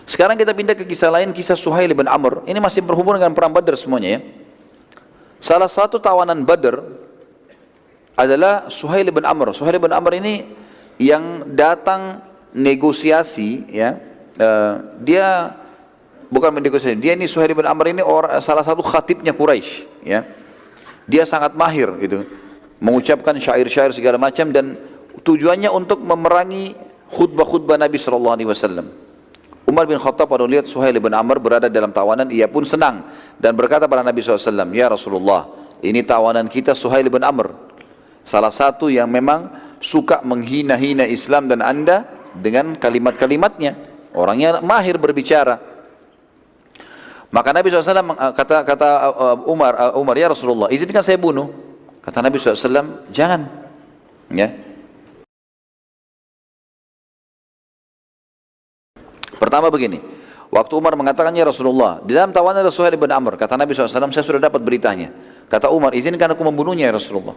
Sekarang kita pindah ke kisah lain, kisah Suhail bin Amr. Ini masih berhubungan dengan perang Badar semuanya ya. Salah satu tawanan Badar adalah Suhail bin Amr. Suhail bin Amr ini yang datang negosiasi ya. Dia bukan bernegosiasi. Dia ini Suhail bin Amr ini salah satu khatibnya Quraisy ya. Dia sangat mahir gitu, mengucapkan syair-syair segala macam, dan tujuannya untuk memerangi khutbah-khutbah Nabi SAW. Umar bin Khattab pada lihat Suhail bin Amr berada dalam tawanan, ia pun senang dan berkata pada Nabi SAW, "Ya Rasulullah, ini tawanan kita Suhail bin Amr, salah satu yang memang suka menghina-hina Islam dan Anda dengan kalimat-kalimatnya. Orangnya mahir berbicara." Maka Nabi SAW kata Umar, "Ya Rasulullah, izinkan saya bunuh." Kata Nabi SAW, "Jangan." Ya. Pertama begini, waktu Umar mengatakan, "Ya Rasulullah, di dalam tawanan ada Suhail bin Amr." Kata Nabi SAW, "Saya sudah dapat beritanya." Kata Umar, "Izinkan aku membunuhnya ya Rasulullah."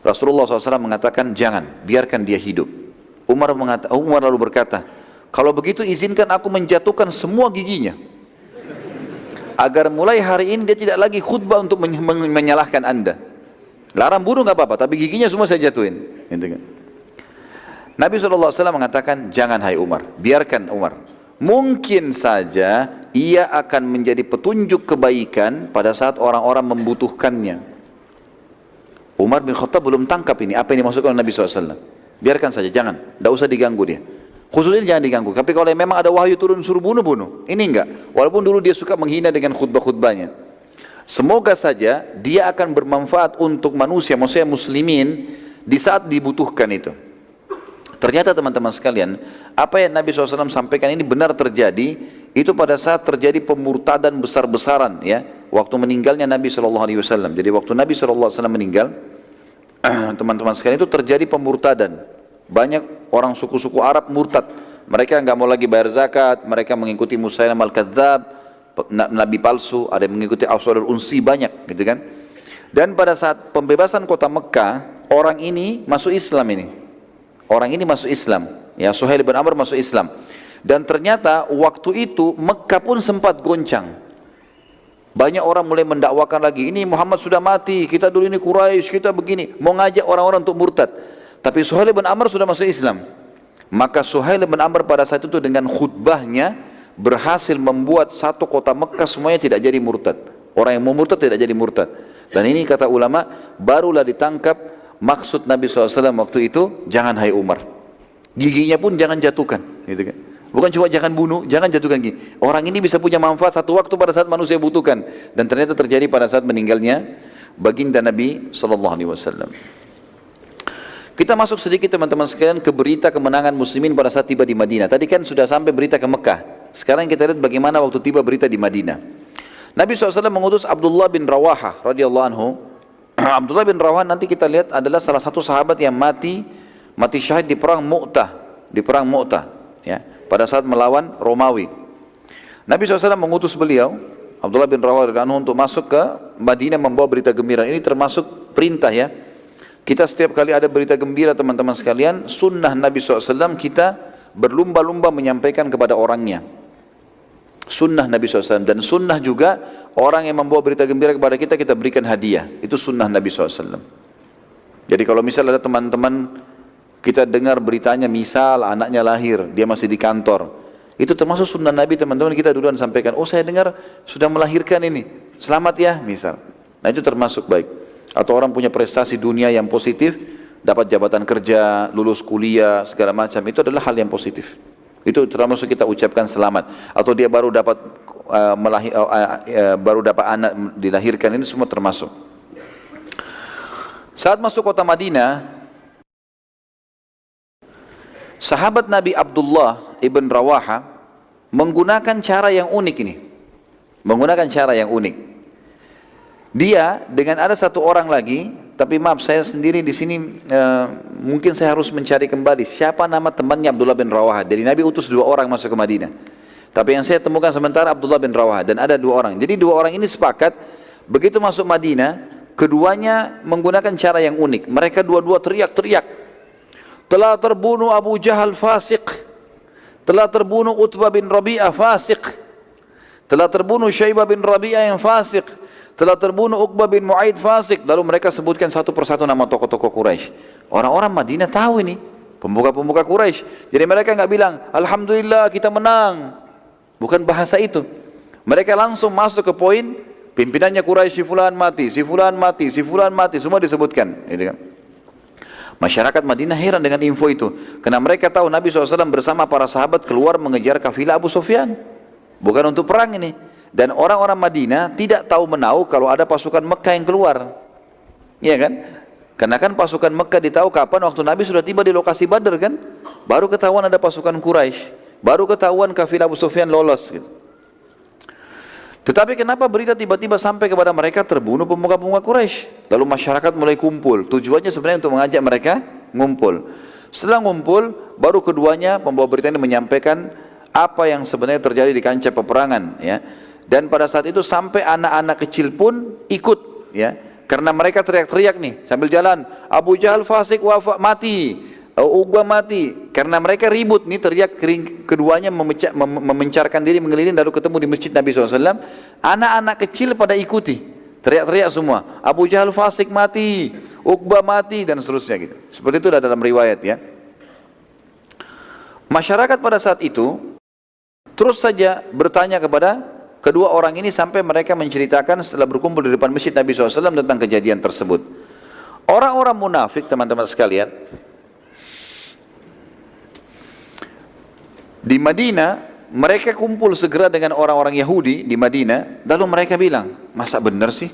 Rasulullah SAW mengatakan, "Jangan, biarkan dia hidup." Umar lalu berkata, "Kalau begitu izinkan aku menjatuhkan semua giginya, agar mulai hari ini dia tidak lagi khutbah untuk menyalahkan Anda. Larang bunuh nggak apa-apa, tapi giginya semua saya jatuhin." Gitu kan. Nabi SAW mengatakan, "Jangan hai Umar, biarkan Umar. Mungkin saja ia akan menjadi petunjuk kebaikan pada saat orang-orang membutuhkannya." Umar bin Khattab belum tangkap ini, apa yang dimaksudkan oleh Nabi SAW. Biarkan saja, jangan, tidak usah diganggu dia. Khususnya jangan diganggu. Tapi kalau memang ada wahyu turun suruh bunuh. Ini enggak. Walaupun dulu dia suka menghina dengan khutbah-khutbahnya. Semoga saja dia akan bermanfaat untuk manusia, maksudnya muslimin, di saat dibutuhkan itu. Ternyata teman-teman sekalian, apa yang Nabi SAW sampaikan ini benar terjadi. Itu pada saat terjadi pemurtadan besar-besaran ya, waktu meninggalnya Nabi SAW. Jadi waktu Nabi SAW meninggal, teman-teman sekalian, itu terjadi pemurtadan. Banyak orang suku-suku Arab murtad. Mereka nggak mau lagi bayar zakat, mereka mengikuti Musailamah al-Kadzdzab, nabi palsu, ada yang mengikuti Aswadul Unsi, banyak gitu kan. Dan pada saat pembebasan kota Mekah, orang ini masuk Islam ini. Orang ini masuk Islam, ya, Suhail bin Amr masuk Islam. Dan ternyata waktu itu Mekah pun sempat goncang. Banyak orang mulai mendakwakan lagi, ini Muhammad sudah mati, kita dulu ini Quraisy, kita begini, mau ngajak orang-orang untuk murtad. Tapi Suhail bin Amr sudah masuk Islam. Maka Suhail bin Amr pada saat itu dengan khutbahnya berhasil membuat satu kota Mekah semuanya tidak jadi murtad. Orang yang mau murtad tidak jadi murtad. Dan ini kata ulama, barulah ditangkap maksud Nabi SAW waktu itu, "Jangan hai Umar, giginya pun jangan jatuhkan," gitu kan. Bukan cuma jangan bunuh, jangan jatuhkan gigi. Orang ini bisa punya manfaat satu waktu pada saat manusia butuhkan. Dan ternyata terjadi pada saat meninggalnya baginda Nabi SAW. Kita masuk sedikit teman-teman sekalian ke berita kemenangan muslimin pada saat tiba di Madinah. Tadi kan sudah sampai berita ke Mekah. Sekarang kita lihat bagaimana waktu tiba berita di Madinah. Nabi SAW mengutus Abdullah bin Rawahah radhiyallahu anhu. Abdullah bin Rawahah nanti kita lihat adalah salah satu sahabat yang mati syahid di perang Mu'tah, ya, pada saat melawan Romawi. Nabi SAW mengutus beliau, Abdullah bin Rawahah radhiyallahu anhu, untuk masuk ke Madinah membawa berita gembira. Ini termasuk perintah ya. Kita setiap kali ada berita gembira teman-teman sekalian, sunnah Nabi SAW kita berlumba-lumba menyampaikan kepada orangnya. Sunnah Nabi SAW, dan sunnah juga orang yang membawa berita gembira kepada kita, kita berikan hadiah. Itu sunnah Nabi SAW. Jadi kalau misal ada teman-teman kita dengar beritanya, misal anaknya lahir, dia masih di kantor, itu termasuk sunnah Nabi teman-teman, kita duluan sampaikan, "Oh saya dengar sudah melahirkan ini, selamat ya," misal. Nah itu termasuk baik. Atau orang punya prestasi dunia yang positif, dapat jabatan kerja, lulus kuliah, segala macam, itu adalah hal yang positif. Itu termasuk kita ucapkan selamat. Atau dia baru dapat anak dilahirkan, ini semua termasuk. Saat masuk kota Madinah, sahabat Nabi Abdullah ibn Rawaha menggunakan cara yang unik ini. Dia dengan ada satu orang lagi, tapi maaf saya sendiri di sini mungkin saya harus mencari kembali siapa nama temannya Abdullah bin Rawaha. Jadi Nabi utus 2 orang masuk ke Madinah. Tapi yang saya temukan sementara Abdullah bin Rawaha, dan ada 2 orang. Jadi 2 orang ini sepakat begitu masuk Madinah, keduanya menggunakan cara yang unik. Mereka dua-dua teriak-teriak, "Telah terbunuh Abu Jahal fasik, telah terbunuh Utbah bin Rabi'ah fasik, telah terbunuh Syaibah bin Rabi'ah yang fasik, telah terbunuh Uqbah bin Mu'aid fasik. Lalu mereka sebutkan satu persatu nama tokoh-tokoh Quraisy. Orang-orang Madinah tahu ini, pemuka-pemuka Quraisy. Jadi mereka nggak bilang, Alhamdulillah kita menang. Bukan bahasa itu. Mereka langsung masuk ke poin, pimpinannya Quraisy si fulan mati, si fulan mati, si fulan mati, semua disebutkan. Gitu kan. Masyarakat Madinah heran dengan info itu, karena mereka tahu Nabi SAW bersama para sahabat keluar mengejar kafilah Abu Sufyan, bukan untuk perang ini. Dan orang-orang Madinah tidak tahu menahu kalau ada pasukan Mekah yang keluar, ya kan? Karena kan pasukan Mekah ditahu kapan? Waktu Nabi sudah tiba di lokasi Badar kan, baru ketahuan ada pasukan Quraisy, baru ketahuan kafilah Abu Sufyan lolos. Gitu. Tetapi kenapa berita tiba-tiba sampai kepada mereka terbunuh pemuka-pemuka Quraisy? Lalu masyarakat mulai kumpul. Tujuannya sebenarnya untuk mengajak mereka ngumpul. Setelah ngumpul, baru keduanya pembawa berita ini menyampaikan apa yang sebenarnya terjadi di kancah peperangan. Ya. Dan pada saat itu sampai anak-anak kecil pun ikut. Ya. Karena mereka teriak-teriak nih sambil jalan. Abu Jahal fasik mati. Uqbah mati. Karena mereka ribut nih, teriak, keduanya memencarkan diri mengeliling, lalu ketemu di masjid Nabi SAW. Anak-anak kecil pada ikuti, teriak-teriak semua, Abu Jahal fasik mati, Uqbah mati, dan seterusnya gitu. Seperti itu dalam riwayat ya. Masyarakat pada saat itu terus saja bertanya kepada kedua orang ini sampai mereka menceritakan setelah berkumpul di depan masjid Nabi SAW tentang kejadian tersebut. Orang-orang munafik, teman-teman sekalian, di Madinah, mereka kumpul segera dengan orang-orang Yahudi di Madinah, lalu mereka bilang, masa benar sih?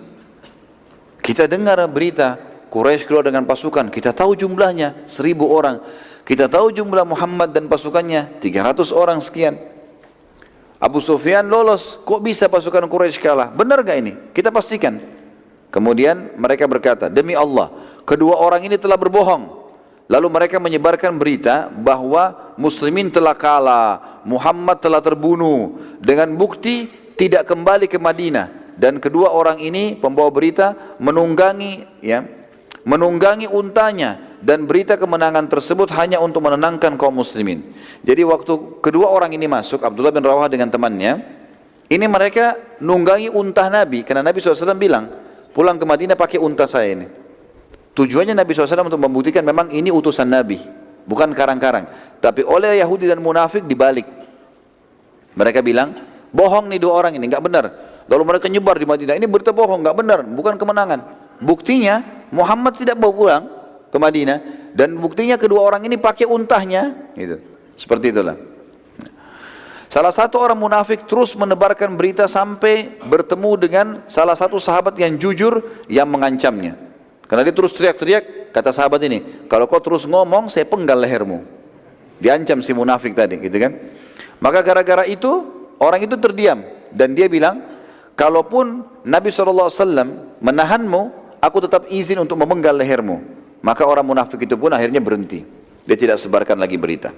Kita dengar berita, Quraisy keluar dengan pasukan, kita tahu jumlahnya, 1000 orang. Kita tahu jumlah Muhammad dan pasukannya, 300 orang sekian. Abu Sufyan lolos, kok bisa pasukan Quraisy kalah? Benar gak ini? Kita pastikan. Kemudian mereka berkata, demi Allah, kedua orang ini telah berbohong. Lalu mereka menyebarkan berita bahwa muslimin telah kalah, Muhammad telah terbunuh, dengan bukti tidak kembali ke Madinah. Dan kedua orang ini pembawa berita menunggangi untanya, dan berita kemenangan tersebut hanya untuk menenangkan kaum muslimin. Jadi waktu kedua orang ini masuk, Abdullah bin Rawah dengan temannya, ini mereka nunggangi unta Nabi, karena Nabi SAW bilang, pulang ke Madinah pakai unta saya ini. Tujuannya Nabi SAW untuk membuktikan memang ini utusan Nabi, bukan karang-karang. Tapi oleh Yahudi dan munafik dibalik. Mereka bilang, bohong nih dua orang ini, nggak benar. Lalu mereka nyebar di Madinah, ini berita bohong, nggak benar, bukan kemenangan. Buktinya Muhammad tidak bawa pulang ke Madinah, dan buktinya kedua orang ini pakai untahnya. Gitu. Seperti itulah. Salah satu orang munafik terus menebarkan berita sampai bertemu dengan salah satu sahabat yang jujur yang mengancamnya. Karena dia terus teriak-teriak, kata sahabat ini, kalau kau terus ngomong, saya penggal lehermu. Diancam si munafik tadi, gitu kan? Maka gara-gara itu, orang itu terdiam. Dan dia bilang, kalaupun Nabi SAW menahanmu, aku tetap izin untuk memenggal lehermu. Maka orang munafik itu pun akhirnya berhenti. Dia tidak sebarkan lagi berita.